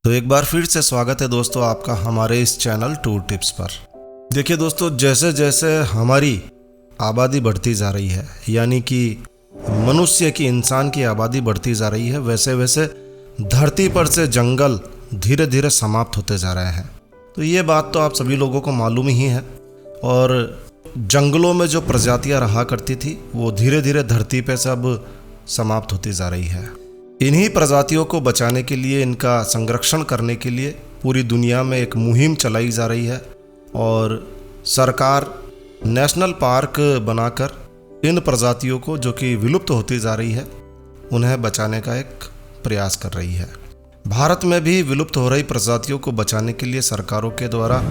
तो एक बार फिर से स्वागत है दोस्तों आपका हमारे इस चैनल टूर टिप्स पर। देखिए दोस्तों, जैसे जैसे हमारी आबादी बढ़ती जा रही है, यानी कि मनुष्य की, इंसान की आबादी बढ़ती जा रही है, वैसे वैसे धरती पर से जंगल धीरे धीरे समाप्त होते जा रहे हैं। तो ये बात तो आप सभी लोगों को मालूम ही है। और जंगलों में जो प्रजातियां रहा करती थी वो धीरे धीरे धरती पर से अब समाप्त होती जा रही है। इन्हीं प्रजातियों को बचाने के लिए, इनका संरक्षण करने के लिए पूरी दुनिया में एक मुहिम चलाई जा रही है और सरकार नेशनल पार्क बनाकर इन प्रजातियों को, जो कि विलुप्त होती जा रही है, उन्हें बचाने का एक प्रयास कर रही है। भारत में भी विलुप्त हो रही प्रजातियों को बचाने के लिए सरकारों के द्वारा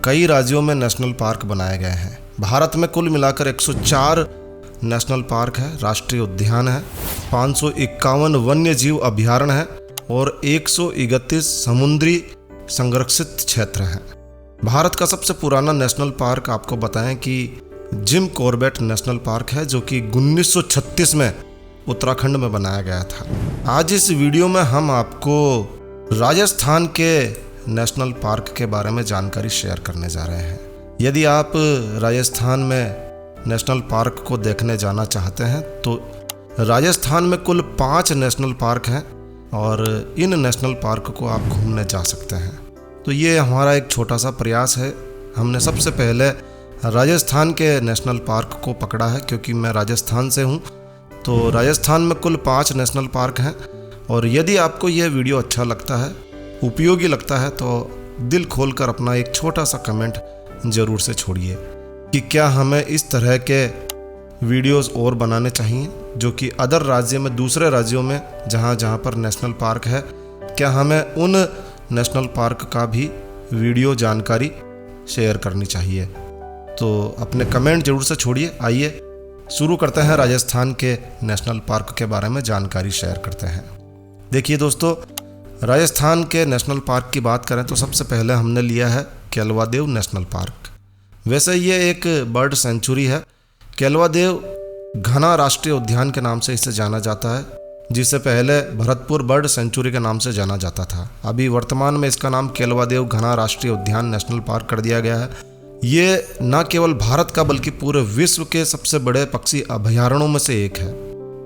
कई राज्यों में नेशनल पार्क बनाए गए हैं। भारत में कुल मिलाकर 104 नेशनल पार्क है, राष्ट्रीय उद्यान है, 551 वन्य जीव अभयारण्य है और 131 समुद्री संरक्षित क्षेत्र हैं। भारत का सबसे पुराना नेशनल पार्क आपको बताएं कि जिम कॉर्बेट नेशनल पार्क है, जो कि 1936 में उत्तराखंड में बनाया गया था। आज इस वीडियो में हम आपको राजस्थान के नेशनल पार्क के बारे में जानकारी शेयर करने जा रहे हैं। यदि आप राजस्थान में नेशनल पार्क को देखने जाना चाहते हैं तो राजस्थान में कुल 5 नेशनल पार्क हैं और इन नेशनल पार्क को आप घूमने जा सकते हैं। तो ये हमारा एक छोटा सा प्रयास है। हमने सबसे पहले राजस्थान के नेशनल पार्क को पकड़ा है, क्योंकि मैं राजस्थान से हूँ। तो राजस्थान में कुल 5 नेशनल पार्क हैं और यदि आपको यह वीडियो अच्छा लगता है, उपयोगी लगता है, तो दिल खोलकर अपना एक छोटा सा कमेंट ज़रूर से छोड़िए कि क्या हमें इस तरह के वीडियोस और बनाने चाहिए, जो कि अदर राज्य में, दूसरे राज्यों में जहाँ जहाँ पर नेशनल पार्क है, क्या हमें उन नेशनल पार्क का भी वीडियो जानकारी शेयर करनी चाहिए। तो अपने कमेंट जरूर से छोड़िए। आइए शुरू करते हैं, राजस्थान के नेशनल पार्क के बारे में जानकारी शेयर करते हैं। देखिए दोस्तों, राजस्थान के नेशनल पार्क की बात करें तो सबसे पहले हमने लिया है केलवादेव नेशनल पार्क। वैसे ये एक बर्ड सेंचुरी है। केलवादेव घना राष्ट्रीय उद्यान के नाम से इसे जाना जाता है, जिसे पहले भरतपुर बर्ड सेंचुरी के नाम से जाना जाता था। अभी वर्तमान में इसका नाम केलवादेव घना राष्ट्रीय उद्यान नेशनल पार्क कर दिया गया है। ये न केवल भारत का बल्कि पूरे विश्व के सबसे बड़े पक्षी अभयारण्यों में से एक है।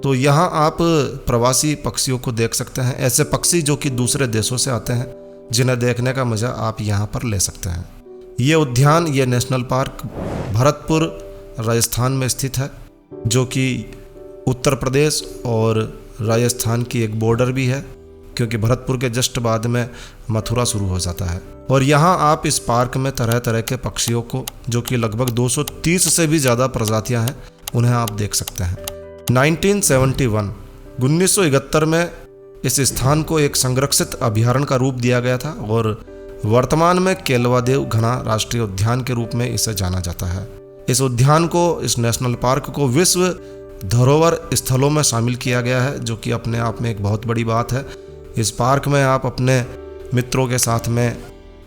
तो यहाँ आप प्रवासी पक्षियों को देख सकते हैं, ऐसे पक्षी जो कि दूसरे देशों से आते हैं, जिन्हें देखने का मज़ा आप यहाँ पर ले सकते हैं। ये उद्यान, ये नेशनल पार्क भरतपुर राजस्थान में स्थित है, जो कि उत्तर प्रदेश और राजस्थान की एक बॉर्डर भी है, क्योंकि भरतपुर के जस्ट बाद में मथुरा शुरू हो जाता है। और यहाँ आप इस पार्क में तरह तरह के पक्षियों को, जो कि लगभग 230 से भी ज़्यादा प्रजातियाँ हैं, उन्हें आप देख सकते हैं। 1971 में इस स्थान को एक संरक्षित अभयारण्य का रूप दिया गया था और वर्तमान में केलवादेव घना राष्ट्रीय उद्यान के रूप में इसे जाना जाता है। इस उद्यान को, इस नेशनल पार्क को विश्व धरोहर स्थलों में शामिल किया गया है, जो कि अपने आप में एक बहुत बड़ी बात है। इस पार्क में आप अपने मित्रों के साथ में,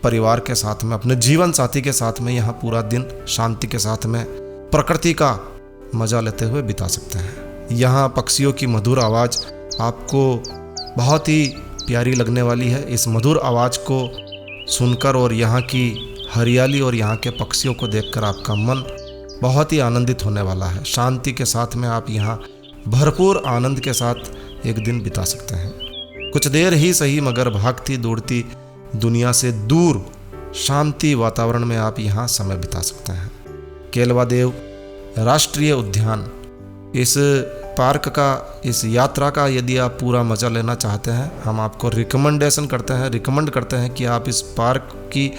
परिवार के साथ में, अपने जीवन साथी के साथ में यहाँ पूरा दिन शांति के साथ में प्रकृति का मज़ा लेते हुए बिता सकते हैं। यहाँ पक्षियों की मधुर आवाज़ आपको बहुत ही प्यारी लगने वाली है। इस मधुर आवाज़ को सुनकर और यहाँ की हरियाली और यहाँ के पक्षियों को देखकर आपका मन बहुत ही आनंदित होने वाला है। शांति के साथ में आप यहाँ भरपूर आनंद के साथ एक दिन बिता सकते हैं। कुछ देर ही सही, मगर भागती दौड़ती दुनिया से दूर शांति वातावरण में आप यहाँ समय बिता सकते हैं। केलवादेव राष्ट्रीय उद्यान, इस पार्क का, इस यात्रा का यदि आप पूरा मज़ा लेना चाहते हैं, हम आपको रिकमेंड करते हैं कि आप इस पार्क की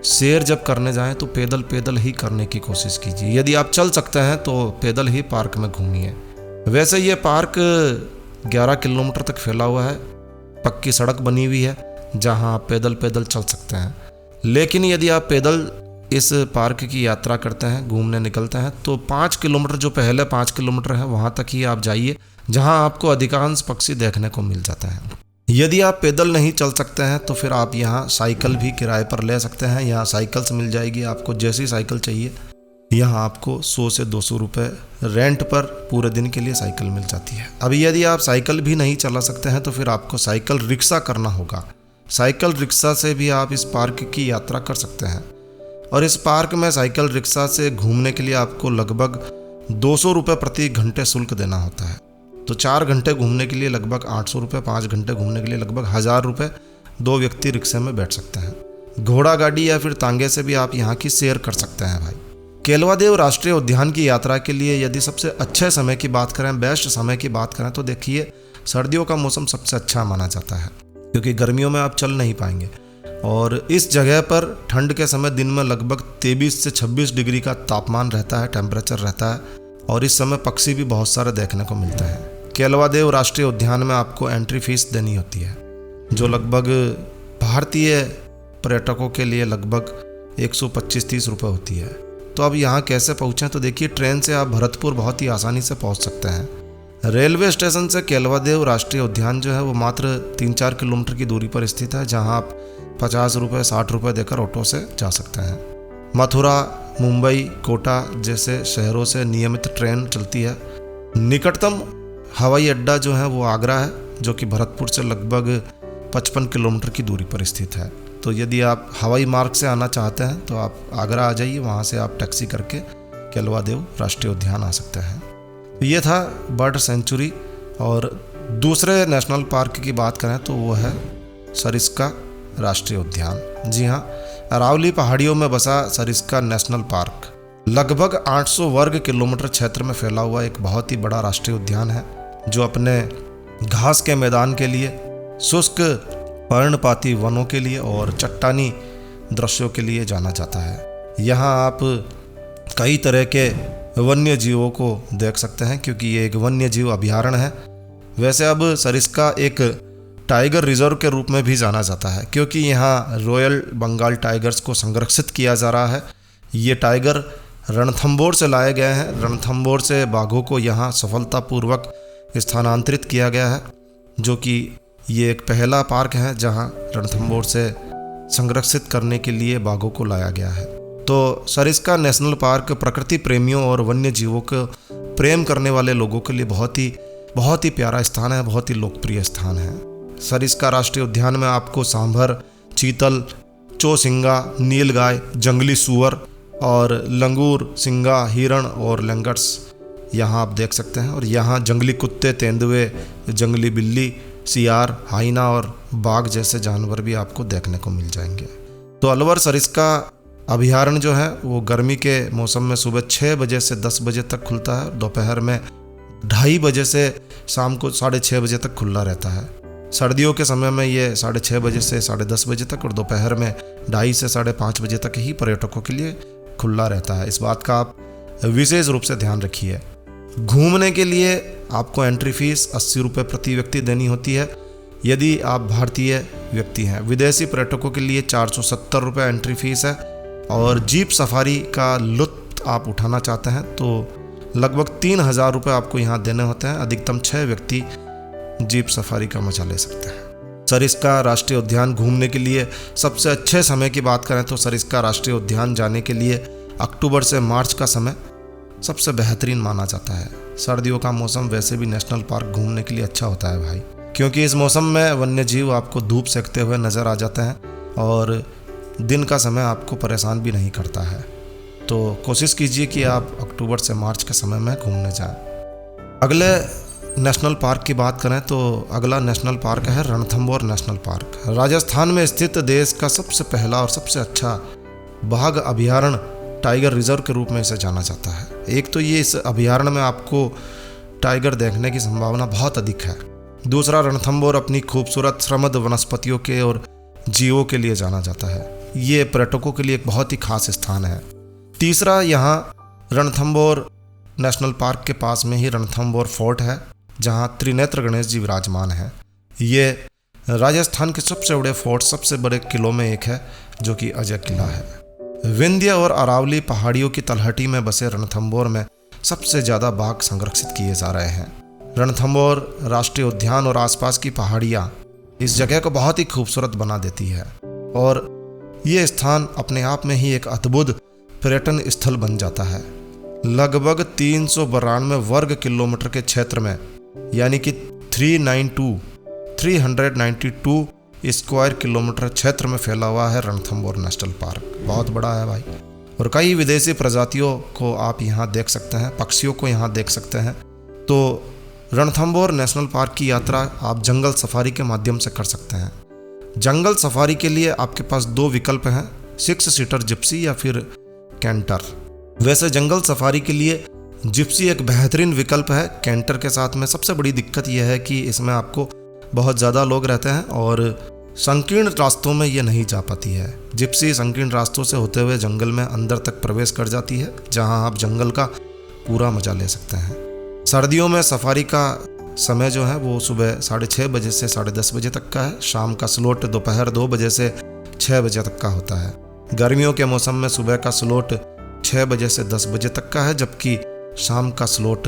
सैर जब करने जाएं तो पैदल ही करने की कोशिश कीजिए। यदि आप चल सकते हैं तो पैदल ही पार्क में घूमिए। वैसे ये पार्क 11 किलोमीटर तक फैला हुआ है, पक्की सड़क बनी हुई है जहां आप पैदल चल सकते हैं। लेकिन यदि आप पैदल इस पार्क की यात्रा करते हैं, घूमने निकलते हैं, तो 5 किलोमीटर, जो पहले 5 किलोमीटर है, वहाँ तक ही आप जाइए, जहाँ आपको अधिकांश पक्षी देखने को मिल जाता है। यदि आप पैदल नहीं चल सकते हैं तो फिर आप यहाँ साइकिल भी किराए पर ले सकते हैं। यहाँ साइकिल्स मिल जाएगी, आपको जैसी साइकिल चाहिए। यहाँ आपको 100 से 200 रुपये रेंट पर पूरे दिन के लिए साइकिल मिल जाती है। अभी यदि आप साइकिल भी नहीं चला सकते हैं तो फिर आपको साइकिल रिक्शा करना होगा। साइकिल रिक्शा से भी आप इस पार्क की यात्रा कर सकते हैं। और इस पार्क में साइकिल रिक्शा से घूमने के लिए आपको लगभग 200 रुपये प्रति घंटे शुल्क देना होता है। तो 4 घंटे घूमने के लिए लगभग 800 रुपये, 5 घंटे घूमने के लिए लगभग 1000 रुपये 2 व्यक्ति रिक्शे में बैठ सकते हैं। घोड़ा गाड़ी या फिर तांगे से भी आप यहाँ की सैर कर सकते हैं भाई। केलवादेव राष्ट्रीय उद्यान की यात्रा के लिए यदि सबसे अच्छे समय की बात करें, बेस्ट समय की बात करें, तो देखिए सर्दियों का मौसम सबसे अच्छा माना जाता है, क्योंकि गर्मियों में आप चल नहीं पाएंगे। और इस जगह पर ठंड के समय दिन में लगभग 23 से 26 डिग्री का तापमान रहता है, टेम्परेचर रहता है। और इस समय पक्षी भी बहुत सारे देखने को मिलते हैं। केलवादेव राष्ट्रीय उद्यान में आपको एंट्री फीस देनी होती है, जो लगभग भारतीय पर्यटकों के लिए लगभग 125-30 रुपये होती है। तो अब यहाँ कैसे पहुँचें, तो देखिए ट्रेन से आप भरतपुर बहुत ही आसानी से पहुँच सकते हैं। रेलवे स्टेशन से केलवादेव राष्ट्रीय उद्यान जो है वो मात्र 3-4 किलोमीटर की दूरी पर स्थित है, जहाँ आप 50 रुपये 60 रुपये देकर ऑटो से जा सकते हैं। मथुरा, मुंबई, कोटा जैसे शहरों से नियमित ट्रेन चलती है। निकटतम हवाई अड्डा जो है वो आगरा है, जो कि भरतपुर से लगभग 55 किलोमीटर की दूरी पर स्थित है। तो यदि आप हवाई मार्ग से आना चाहते हैं तो आप आगरा आ जाइए, वहाँ से आप टैक्सी करके केलवादेव राष्ट्रीय उद्यान आ सकते हैं। ये था बर्ड सेंचुरी। और दूसरे नेशनल पार्क की बात करें तो वो है सरिस्का राष्ट्रीय उद्यान। जी हाँ, अरावली पहाड़ियों में बसा सरिस्का नेशनल पार्क लगभग 800 वर्ग किलोमीटर क्षेत्र में फैला हुआ एक बहुत ही बड़ा राष्ट्रीय उद्यान है, जो अपने घास के मैदान के लिए, शुष्क पर्णपाती वनों के लिए और चट्टानी दृश्यों के लिए जाना जाता है। यहाँ आप कई तरह के वन्य जीवों को देख सकते हैं, क्योंकि ये एक वन्य जीव अभयारण्य है। वैसे अब सरिस्का एक टाइगर रिजर्व के रूप में भी जाना जाता है, क्योंकि यहाँ रॉयल बंगाल टाइगर्स को संरक्षित किया जा रहा है। ये टाइगर रणथंभौर से लाए गए हैं। रणथंभौर से बाघों को यहाँ सफलतापूर्वक स्थानांतरित किया गया है, जो कि ये एक पहला पार्क है जहाँ रणथंभौर से संरक्षित करने के लिए बाघों को लाया गया है। तो सरिस्का नेशनल पार्क प्रकृति प्रेमियों और वन्य जीवों को प्रेम करने वाले लोगों के लिए बहुत ही प्यारा स्थान है, बहुत ही लोकप्रिय स्थान है। सरिस्का राष्ट्रीय उद्यान में आपको सांभर, चीतल, चौसिंगा, नीलगाय, जंगली सूअर और लंगूर, सिंगा, हिरण और लंगर्स यहाँ आप देख सकते हैं। और यहाँ जंगली कुत्ते, तेंदुए, जंगली बिल्ली, सियार, हाइना और बाघ जैसे जानवर भी आपको देखने को मिल जाएंगे। तो अलवर सरिस्का अभयारण्य जो है वो गर्मी के मौसम में सुबह 6 बजे से 10 बजे तक खुलता है, दोपहर में 2:30 बजे से शाम को 6:30 बजे तक खुला रहता है। सर्दियों के समय में ये 6:30 बजे से 10:30 बजे तक और दोपहर में 2:30 से 5:30 बजे तक ही पर्यटकों के लिए खुला रहता है। इस बात का आप विशेष रूप से ध्यान रखिए। घूमने के लिए आपको एंट्री फीस 80 रुपये प्रति व्यक्ति देनी होती है यदि आप भारतीय व्यक्ति हैं। विदेशी पर्यटकों के लिए 470 रुपये एंट्री फीस है। और जीप सफारी का लुत्फ आप उठाना चाहते हैं तो लगभग 3000 रुपये आपको यहाँ देने होते हैं। अधिकतम 6 व्यक्ति जीप सफारी का मजा ले सकते हैं। सरिस्का राष्ट्रीय उद्यान घूमने के लिए सबसे अच्छे समय की बात करें तो सरिस्का राष्ट्रीय उद्यान जाने के लिए अक्टूबर से मार्च का समय सबसे बेहतरीन माना जाता है। सर्दियों का मौसम वैसे भी नेशनल पार्क घूमने के लिए अच्छा होता है भाई, क्योंकि इस मौसम में वन्य जीव आपको धूप सेकते हुए नज़र आ जाते हैं और दिन का समय आपको परेशान भी नहीं करता है। तो कोशिश कीजिए कि आप अक्टूबर से मार्च के समय में घूमने जाएं। अगले नेशनल पार्क की बात करें तो अगला नेशनल पार्क है रणथंभौर नेशनल पार्क। राजस्थान में स्थित देश का सबसे पहला और सबसे अच्छा बाघ अभयारण्य टाइगर रिजर्व के रूप में इसे जाना जाता है। एक तो ये इस अभयारण्य में आपको टाइगर देखने की संभावना बहुत अधिक है। दूसरा, रणथंभौर अपनी खूबसूरत समृद्ध वनस्पतियों के और जीवों के लिए जाना जाता है। ये पर्यटकों के लिए एक बहुत ही खास स्थान है। तीसरा, यहाँ रणथंभौर नेशनल पार्क के पास में ही रणथंभौर फोर्ट है, जहाँ त्रिनेत्र गणेश जी विराजमान हैं। ये राजस्थान के सबसे बड़े फोर्ट, सबसे बड़े किलों में एक है, जो कि अजय किला है। विंध्य और अरावली पहाड़ियों की तलहटी में बसे रणथंभौर में सबसे ज़्यादा बाघ संरक्षित किए जा रहे हैं। रणथंभौर राष्ट्रीय उद्यान और आसपास की पहाड़ियाँ इस जगह को बहुत ही खूबसूरत बना देती है और ये स्थान अपने आप में ही एक अद्भुत पर्यटन स्थल बन जाता है। लगभग 392 वर्ग किलोमीटर के क्षेत्र में, यानी कि 392 स्क्वायर किलोमीटर क्षेत्र में फैला हुआ है रणथंभौर नेशनल पार्क। बहुत बड़ा है भाई, और कई विदेशी प्रजातियों को आप यहाँ देख सकते हैं, पक्षियों को यहाँ देख सकते हैं। तो रणथंभौर नेशनल पार्क की यात्रा आप जंगल सफारी के माध्यम से कर सकते हैं। जंगल सफारी के लिए आपके पास 2 विकल्प हैं, 6 सीटर जिप्सी या फिर कैंटर। वैसे जंगल सफारी के लिए जिप्सी एक बेहतरीन विकल्प है। कैंटर के साथ में सबसे बड़ी दिक्कत यह है कि इसमें आपको बहुत ज़्यादा लोग रहते हैं और संकीर्ण रास्तों में ये नहीं जा पाती है। जिप्सी संकीर्ण रास्तों से होते हुए जंगल में अंदर तक प्रवेश कर जाती है, जहां आप जंगल का पूरा मजा ले सकते हैं। सर्दियों में सफारी का समय जो है वो सुबह 6:30 बजे से 10:30 बजे तक का है। शाम का स्लॉट दोपहर 2 बजे से 6 बजे तक का होता है। गर्मियों के मौसम में सुबह का स्लॉट 6 बजे से 10 बजे तक का है, जबकि शाम का स्लॉट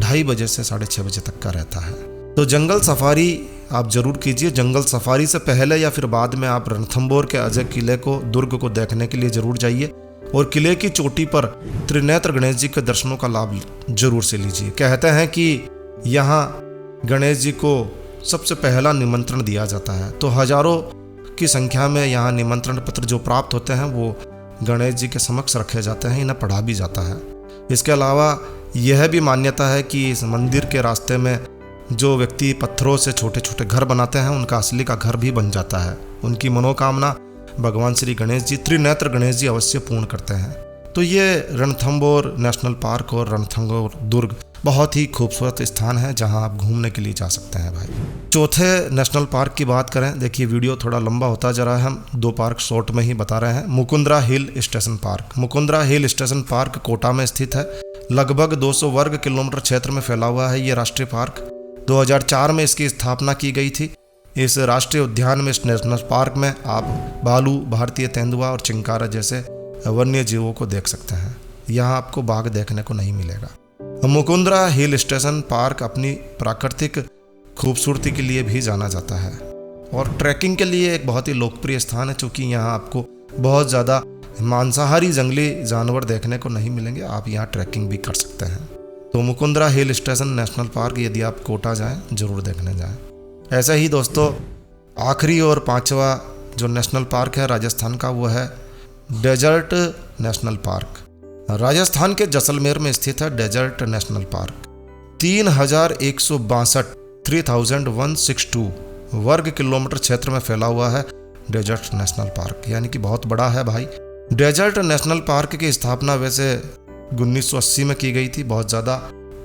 2:30 बजे से 6:30 बजे तक का रहता है। तो जंगल सफारी आप जरूर कीजिए। जंगल सफारी से पहले या फिर बाद में आप रणथंभौर के अजय किले को, दुर्ग को देखने के लिए जरूर जाइए और किले की चोटी पर त्रिनेत्र गणेश जी के दर्शनों का लाभ जरूर से लीजिए। कहते हैं कि यहाँ गणेश जी को सबसे पहला निमंत्रण दिया जाता है, तो हजारों की संख्या में यहाँ निमंत्रण पत्र जो प्राप्त होते हैं वो गणेश जी के समक्ष रखे जाते हैं, इन्हें पढ़ा भी जाता है। इसके अलावा यह भी मान्यता है कि इस मंदिर के रास्ते में जो व्यक्ति पत्थरों से छोटे छोटे घर बनाते हैं उनका असली का घर भी बन जाता है। उनकी मनोकामना भगवान श्री गणेश जी, त्रिनेत्र गणेश जी अवश्य पूर्ण करते हैं। तो ये रणथंभौर नेशनल पार्क और रणथंभौर दुर्ग बहुत ही खूबसूरत स्थान है जहां आप घूमने के लिए जा सकते हैं भाई। चौथे नेशनल पार्क की बात करें, देखिए वीडियो थोड़ा लंबा होता जा रहा है, हम 2 पार्क शॉर्ट में ही बता रहे हैं। Mukundra hill station park. Mukundra hill station park Kota में स्थित है। लगभग 200 वर्ग किलोमीटर क्षेत्र में फैला हुआ है ये राष्ट्रीय पार्क। 2004 में इसकी स्थापना की गई थी। इस राष्ट्रीय उद्यान में, इस नेशनल पार्क में आप भालू, भारतीय तेंदुआ और चिंकारा जैसे वन्य जीवों को देख सकते हैं। यहाँ आपको बाघ देखने को नहीं मिलेगा। मुकुंदरा हिल स्टेशन पार्क अपनी प्राकृतिक खूबसूरती के लिए भी जाना जाता है और ट्रैकिंग के लिए एक बहुत ही लोकप्रिय स्थान है, चूँकि यहाँ आपको बहुत ज़्यादा मांसाहारी जंगली जानवर देखने को नहीं मिलेंगे। आप यहाँ ट्रैकिंग भी कर सकते हैं। तो Mukundra hill station national park यदि आप कोटा जाएं जरूर देखने जाएं। ऐसे ही दोस्तों आखिरी और 5वां जो नेशनल पार्क है राजस्थान का, वो है डेजर्ट नेशनल पार्क। राजस्थान के जैसलमेर में स्थित है डेजर्ट नेशनल पार्क। 3162 वर्ग किलोमीटर क्षेत्र में फैला हुआ है डेजर्ट नेशनल पार्क, यानी कि बहुत बड़ा है भाई। डेजर्ट नेशनल पार्क की स्थापना वैसे 1980 में की गई थी, बहुत ज़्यादा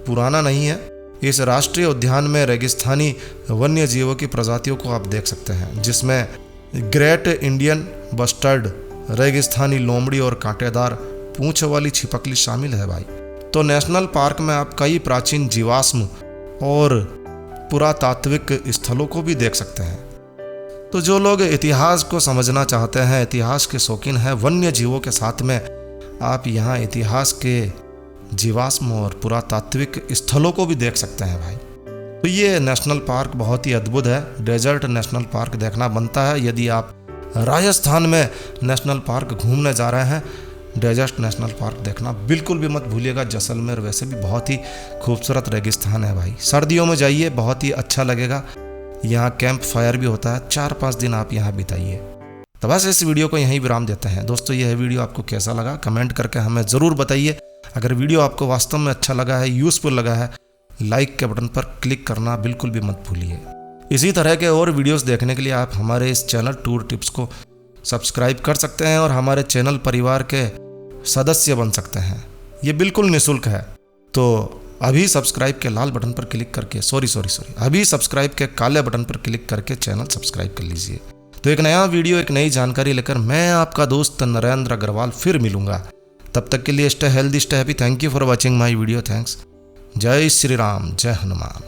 पुराना नहीं है। इस राष्ट्रीय उद्यान में रेगिस्तानी वन्य जीवों की प्रजातियों को आप देख सकते हैं, जिसमें ग्रेट इंडियन बस्टर्ड, रेगिस्तानी लोमड़ी और कांटेदार पूंछ वाली छिपकली शामिल है भाई। तो नेशनल पार्क में आप कई प्राचीन जीवाश्म और पुरातात्विक स्थलों को भी देख सकते हैं। तो जो लोग इतिहास को समझना चाहते हैं, इतिहास के शौकीन हैं, वन्य जीवों के साथ में आप यहाँ इतिहास के जीवाश्म और पुरातात्विक स्थलों को भी देख सकते हैं भाई। तो ये नेशनल पार्क बहुत ही अद्भुत है। डेजर्ट नेशनल पार्क देखना बनता है। यदि आप राजस्थान में नेशनल पार्क घूमने जा रहे हैं, डेजर्ट नेशनल पार्क देखना बिल्कुल भी मत भूलिएगा। जैसलमेर वैसे भी बहुत ही खूबसूरत रेगिस्तान है भाई। सर्दियों में जाइए, बहुत ही अच्छा लगेगा। यहाँ कैंप फायर भी होता है, 4-5 दिन आप यहाँ बिताइए। तो बस इस वीडियो को यहीं विराम देते हैं। दोस्तों यह वीडियो आपको कैसा लगा कमेंट करके हमें ज़रूर बताइए। अगर वीडियो आपको वास्तव में अच्छा लगा है, यूज़फुल लगा है, लाइक के बटन पर क्लिक करना बिल्कुल भी मत भूलिए। इसी तरह के और वीडियोस देखने के लिए आप हमारे इस चैनल टूर टिप्स को सब्सक्राइब कर सकते हैं और हमारे चैनल परिवार के सदस्य बन सकते हैं। ये बिल्कुल निःशुल्क है। तो अभी सब्सक्राइब के लाल बटन पर क्लिक करके अभी सब्सक्राइब के काले बटन पर क्लिक करके चैनल सब्सक्राइब कर लीजिए। तो एक नया वीडियो, एक नई जानकारी लेकर मैं आपका दोस्त नरेंद्र अग्रवाल फिर मिलूंगा। तब तक के लिए stay healthy, stay happy. Thank you for watching my video. Thanks. जय श्री राम, जय हनुमान।